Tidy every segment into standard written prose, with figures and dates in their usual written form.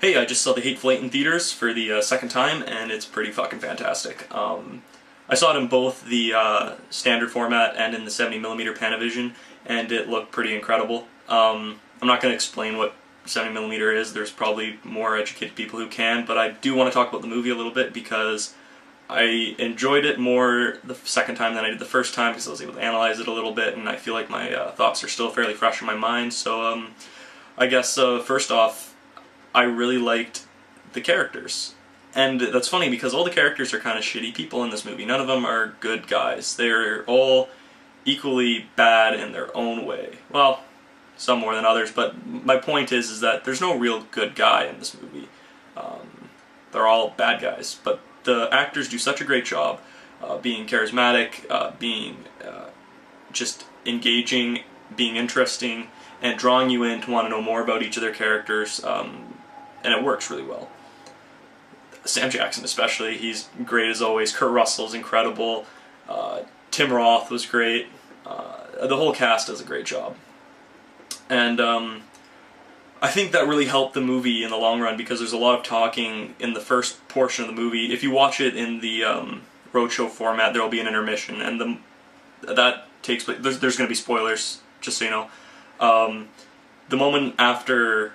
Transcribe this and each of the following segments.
Hey, I just saw the Hateful Eight in theaters for the second time, and it's pretty fucking fantastic. I saw it in both the standard format and in the 70mm Panavision, and it looked pretty incredible. I'm not going to explain what 70mm is, there's probably more educated people who can, but I do want to talk about the movie a little bit because I enjoyed it more the second time than I did the first time because I was able to analyze it a little bit, and I feel like my thoughts are still fairly fresh in my mind. So I guess first off, I really liked the characters. And that's funny because all the characters are kind of shitty people in this movie. None of them are good guys. They're all equally bad in their own way. Well, some more than others, but my point is that there's no real good guy in this movie. They're all bad guys. But the actors do such a great job being charismatic, being just engaging, being interesting, and drawing you in to want to know more about each of their characters. And it works really well. Sam Jackson especially, he's great as always. Kurt Russell's incredible. Tim Roth was great. The whole cast does a great job. And I think that really helped the movie in the long run because there's a lot of talking in the first portion of the movie. If you watch it in the roadshow format, there will be an intermission, and that takes place. There's going to be spoilers, just so you know. The moment after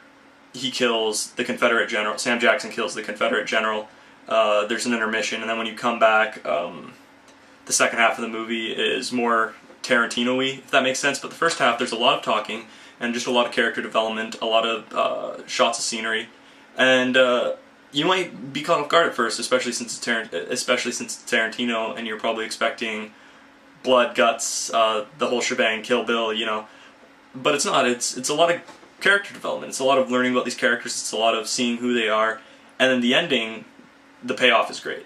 he kills the Confederate general, Sam Jackson kills the Confederate general, there's an intermission, and then when you come back, the second half of the movie is more Tarantino-y, if that makes sense, but the first half there's a lot of talking, and just a lot of character development, a lot of shots of scenery, and you might be caught off guard at first, especially since it's Tarantino, and you're probably expecting blood, guts, the whole shebang, Kill Bill, you know, but it's not. It's a lot of character development. It's a lot of learning about these characters. It's a lot of seeing who they are, and then the ending, the payoff is great,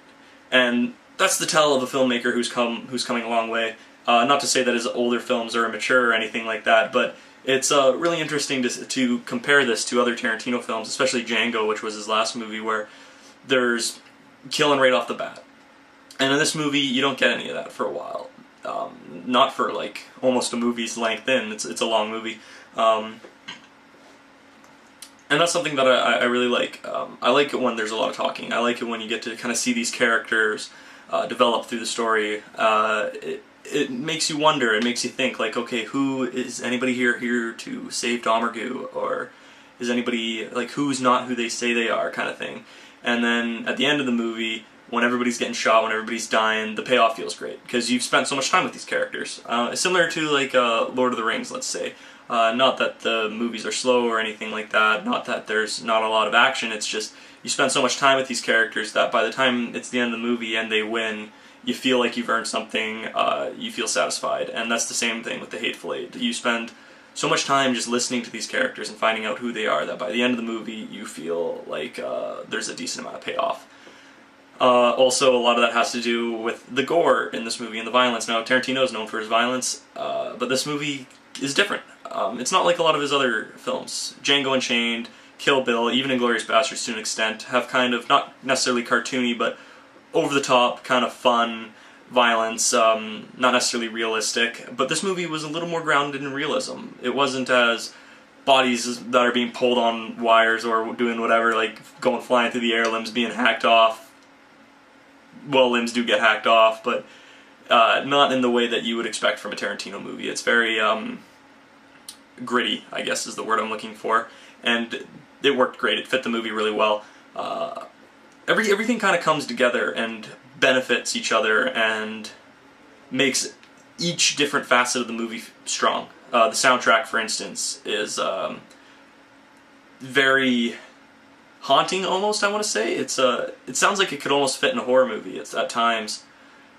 and that's the tell of a filmmaker who's coming a long way. Not to say that his older films are immature or anything like that, but it's really interesting to compare this to other Tarantino films, especially Django, which was his last movie, where there's killing right off the bat, and in this movie you don't get any of that for a while. Not for like almost a movie's length in. It's a long movie. And that's something that I really like. I like it when there's a lot of talking. I like it when you get to kind of see these characters develop through the story. It makes you wonder, it makes you think, like, okay, is anybody here to save Domergue? Or is anybody, like, who's not who they say they are, kind of thing. And then at the end of the movie, when everybody's getting shot, when everybody's dying, the payoff feels great, because you've spent so much time with these characters. Similar to, like, Lord of the Rings, let's say. Not that the movies are slow or anything like that, not that there's not a lot of action, it's just you spend so much time with these characters that by the time it's the end of the movie and they win, you feel like you've earned something, you feel satisfied, and that's the same thing with the Hateful Eight. You spend so much time just listening to these characters and finding out who they are that by the end of the movie you feel like there's a decent amount of payoff. Also, a lot of that has to do with the gore in this movie and the violence. Now, Tarantino is known for his violence, but this movie is different. It's not like a lot of his other films. Django Unchained, Kill Bill, even Inglourious Basterds to an extent, have kind of, not necessarily cartoony, but over-the-top, kind of fun violence, not necessarily realistic. But this movie was a little more grounded in realism. It wasn't as bodies that are being pulled on wires or doing whatever, like going flying through the air, limbs being hacked off. Well, limbs do get hacked off, but not in the way that you would expect from a Tarantino movie. It's very gritty, I guess is the word I'm looking for, and it worked great. It fit the movie really well. Everything kind of comes together and benefits each other and makes each different facet of the movie strong. The soundtrack, for instance, is very haunting, almost, I want to say. It sounds like it could almost fit in a horror movie at times.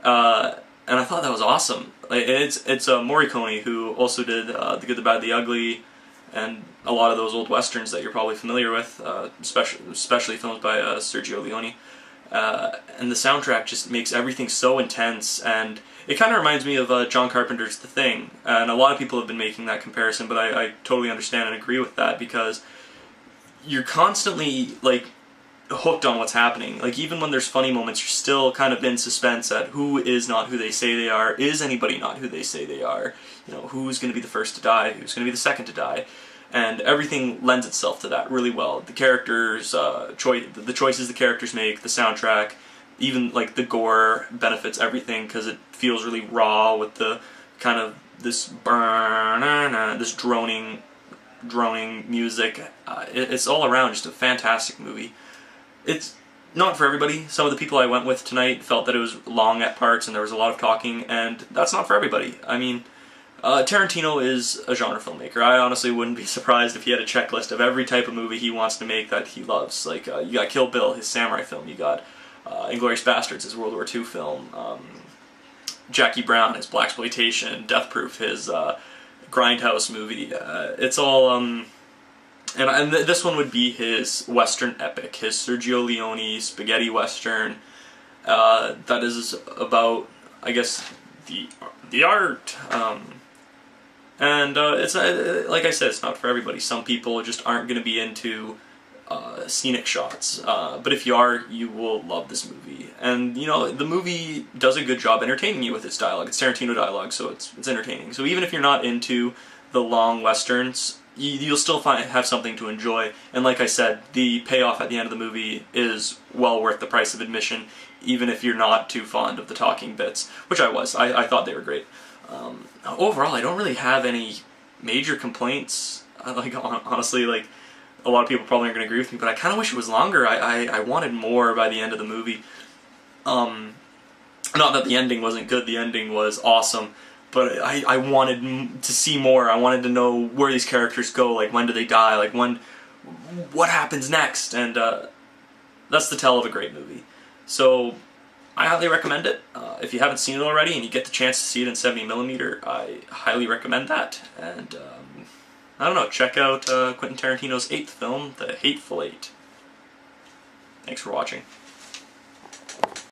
And I thought that was awesome. Like, it's Morricone, who also did The Good, the Bad, the Ugly, and a lot of those old westerns that you're probably familiar with, especially films by Sergio Leone. And the soundtrack just makes everything so intense, and it kind of reminds me of John Carpenter's The Thing. And a lot of people have been making that comparison, but I totally understand and agree with that, because you're constantly, like, hooked on what's happening. Like, even when there's funny moments, you're still kind of in suspense at who is not who they say they are. Is anybody not who they say they are? You know, who's going to be the first to die? Who's going to be the second to die? and everything lends itself to that really well. The characters, the choices the characters make, the soundtrack, even like the gore benefits everything because it feels really raw with the kind of this this droning music. It's all around just a fantastic movie. It's not for everybody. Some of the people I went with tonight felt that it was long at parts and there was a lot of talking, and that's not for everybody. I mean, Tarantino is a genre filmmaker. I honestly wouldn't be surprised if he had a checklist of every type of movie he wants to make that he loves. Like, you got Kill Bill, his samurai film. You got Inglourious Basterds, his World War II film. Jackie Brown, his blaxploitation. Death Proof, his Grindhouse movie. It's all... And this one would be his Western epic, his Sergio Leone spaghetti Western. That is about, I guess, the art. And it's like I said, it's not for everybody. Some people just aren't going to be into scenic shots. But if you are, you will love this movie. And you know, the movie does a good job entertaining you with its dialogue. It's Tarantino dialogue, so it's entertaining. So even if you're not into the long westerns, you'll still have something to enjoy. And like I said, the payoff at the end of the movie is well worth the price of admission, even if you're not too fond of the talking bits, which I was. I thought they were great. Overall, I don't really have any major complaints. Like, honestly, like, a lot of people probably aren't going to agree with me, but I kind of wish it was longer. I wanted more by the end of the movie. Not that the ending wasn't good, the ending was awesome, but I wanted to see more. I wanted to know where these characters go, like, when do they die, like, what happens next, and that's the tell of a great movie. So, I highly recommend it. If you haven't seen it already and you get the chance to see it in 70mm, I highly recommend that. And, I don't know, check out Quentin Tarantino's 8th film, The Hateful Eight. Thanks for watching.